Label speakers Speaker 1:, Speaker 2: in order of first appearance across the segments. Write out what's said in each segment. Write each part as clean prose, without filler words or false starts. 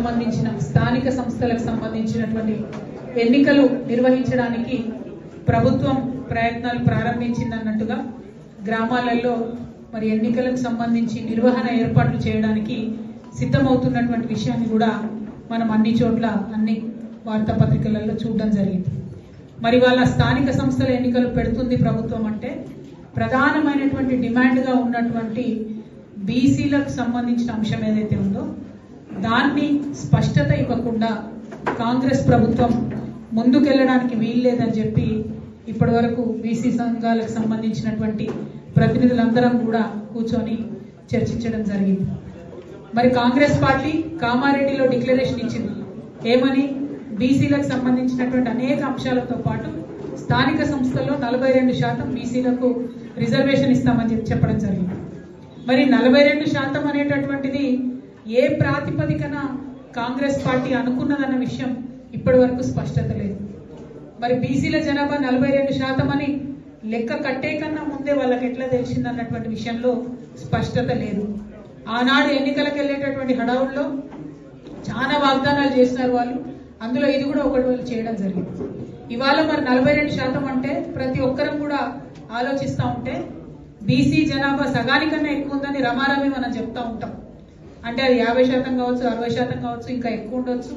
Speaker 1: సంబంధించిన స్థానిక సంస్థలకు సంబంధించినటువంటి ఎన్నికలు నిర్వహించడానికి ప్రభుత్వం ప్రయత్నాలు ప్రారంభించిందన్నట్టుగా గ్రామాలలో మరి ఎన్నికలకు సంబంధించి నిర్వహణ ఏర్పాట్లు చేయడానికి సిద్ధమవుతున్నటువంటి విషయాన్ని కూడా మనం అన్ని చోట్ల అన్ని వార్తాపత్రికలలో చూడడం జరిగింది. మరి వాళ్ళ స్థానిక సంస్థల ఎన్నికలు పెడుతుంది ప్రభుత్వం అంటే ప్రధానమైనటువంటి డిమాండ్గా ఉన్నటువంటి బీసీలకు సంబంధించిన అంశం ఏదైతే ఉందో దాన్ని స్పష్టత ఇవ్వకుండా కాంగ్రెస్ ప్రభుత్వం ముందుకెళ్లడానికి వీల్లేదని చెప్పి ఇప్పటి వరకు బీసీ సంఘాలకు సంబంధించినటువంటి ప్రతినిధులందరం కూడా కూర్చొని చర్చించడం జరిగింది. మరి కాంగ్రెస్ పార్టీ కామారెడ్డిలో డిక్లరేషన్ ఇచ్చింది. ఏమని? బీసీలకు సంబంధించినటువంటి అనేక అంశాలతో పాటు స్థానిక సంస్థల్లో 42% బీసీలకు రిజర్వేషన్ ఇస్తామని చెప్పడం జరిగింది. మరి 42% అనేటటువంటిది ఏ ప్రాతిపదికన కాంగ్రెస్ పార్టీ అనుకున్నదన్న విషయం ఇప్పటి వరకు స్పష్టత లేదు. మరి బీసీల జనాభా 42% అని లెక్క కట్టే కన్నా ముందే వాళ్ళకి ఎట్లా తెలిసిందన్నటువంటి విషయంలో స్పష్టత లేదు. ఆనాడు ఎన్నికలకు వెళ్ళేటటువంటి హడావుల్లో చాలా వాగ్దానాలు చేసినారు వాళ్ళు. అందులో ఇది కూడా ఒకటి వాళ్ళు చేయడం జరిగింది. ఇవాళ మరి 42% అంటే ప్రతి ఒక్కరం కూడా ఆలోచిస్తూ ఉంటే బీసీ జనాభా సగానికన్నా ఎక్కువ ఉందని రమారమి మనం చెప్తా ఉంటాం. అంటే అది 50% కావచ్చు, 60% కావచ్చు, ఇంకా ఎక్కువ ఉండొచ్చు.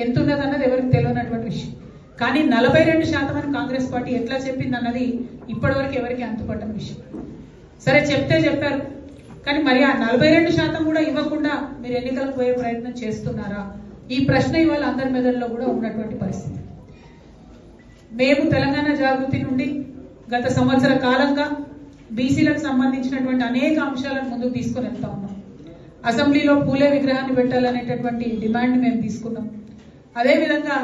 Speaker 1: ఎంత ఉన్నది అన్నది ఎవరికి తెలియనటువంటి విషయం. కానీ 42% అని కాంగ్రెస్ పార్టీ ఎట్లా చెప్పింది అన్నది ఇప్పటి వరకు ఎవరికి అంతుపట్టని విషయం. సరే చెప్తే చెప్పారు, కానీ మరి ఆ 42% కూడా ఇవ్వకుండా మీరు ఎన్నికలకు పోయే ప్రయత్నం చేస్తున్నారా? ఈ ప్రశ్న ఇవాళ అందరి మెదడులో కూడా ఉన్నటువంటి పరిస్థితి. మేము తెలంగాణ జాగృతి నుండి గత సంవత్సర కాలంగా బీసీలకు సంబంధించినటువంటి అనేక అంశాలను ముందుకు తీసుకొని వెళ్తా ఉన్నాం. అసెంబ్లీలో పూలే విగ్రహాన్ని పెట్టాలనేటటువంటి డిమాండ్ మేము తీసుకున్నాం. అదేవిధంగా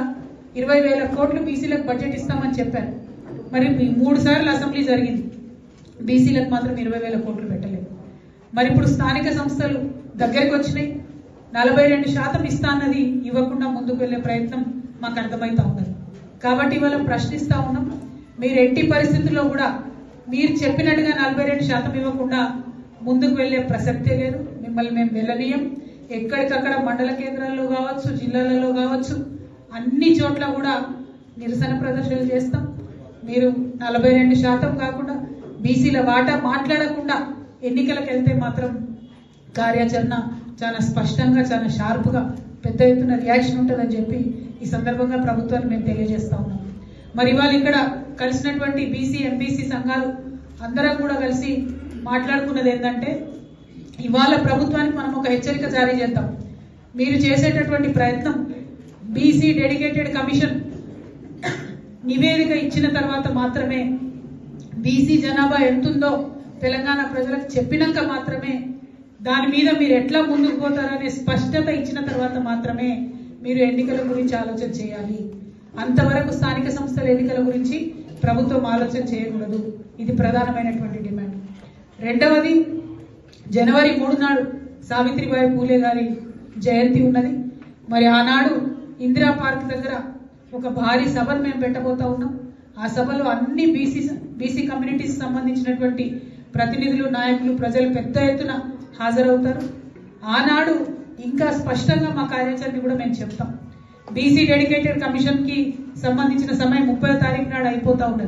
Speaker 1: 20,000 కోట్లు బీసీలకు బడ్జెట్ ఇస్తామని చెప్పారు. మరి 3 సార్లు అసెంబ్లీ జరిగింది, బీసీలకు మాత్రం 20,000 కోట్లు పెట్టలేదు. మరి ఇప్పుడు స్థానిక సంస్థలు దగ్గరికి వచ్చినాయి, 42% ఇస్తా అన్నది ఇవ్వకుండా ముందుకు వెళ్లే ప్రయత్నం మాకు అర్థమవుతా ఉన్నది. కాబట్టి ఇవాళ ప్రశ్నిస్తా ఉన్నాం, మీరు ఎట్టి పరిస్థితుల్లో కూడా మీరు చెప్పినట్టుగా 42% ఇవ్వకుండా ముందుకు వెళ్లే ప్రసక్తే లేదు. మిమ్మల్ని మేము వెళ్ళనీయం. ఎక్కడికక్కడ మండల కేంద్రాల్లో కావచ్చు, జిల్లాలలో కావచ్చు, అన్ని చోట్ల కూడా నిరసన ప్రదర్శనలు చేస్తాం. మీరు 42% కాకుండా బీసీల వాటా మాట్లాడకుండా ఎన్నికలకు వెళ్తే మాత్రం కార్యాచరణ చాలా స్పష్టంగా, చాలా షార్ప్గా, పెద్ద ఎత్తున రియాక్షన్ ఉంటుందని చెప్పి ఈ సందర్భంగా ప్రభుత్వాన్ని మేము తెలియజేస్తా ఉన్నాం. మరి ఇవాళ ఇక్కడ కలిసినటువంటి బీసీ ఎంబీసీ సంఘాలు అందరం కూడా కలిసి మాట్లాడుకున్నది ఏంటంటే, ఇవాళ ప్రభుత్వానికి మనం ఒక హెచ్చరిక జారీ చేద్దాం. మీరు చేసేటటువంటి ప్రయత్నం బీసీ డెడికేటెడ్ కమిషన్ నివేదిక ఇచ్చిన తర్వాత మాత్రమే, బీసీ జనాభా ఎంతుందో తెలంగాణ ప్రజలకు చెప్పినాక మాత్రమే, దాని మీద మీరు ఎట్లా ముందుకు పోతారనే స్పష్టత ఇచ్చిన తర్వాత మాత్రమే మీరు ఎన్నికల గురించి ఆలోచన చేయాలి. అంతవరకు స్థానిక సంస్థల ఎన్నికల గురించి ప్రభుత్వం ఆలోచన చేయకూడదు. ఇది ప్రధానమైనటువంటి డిమాండ్. రెండవది, జనవరి 3 నాడు సావిత్రిబాయి పూలే గారి జయంతి ఉన్నది. మరి ఆనాడు ఇందిరా పార్క్ దగ్గర ఒక భారీ సభను మేము పెట్టబోతా ఉన్నాం. ఆ సభలో అన్ని బీసీ కమ్యూనిటీస్ సంబంధించినటువంటి ప్రతినిధులు, నాయకులు, ప్రజలు పెద్ద ఎత్తున హాజరవుతారు. ఆనాడు ఇంకా స్పష్టంగా మా కార్యాచరణ కూడా మేము చెప్తాం. బీసీ డెడికేటెడ్ కమిషన్ కి సంబంధించిన సమయం 30వ తారీఖు నాడు అయిపోతా ఉన్నది.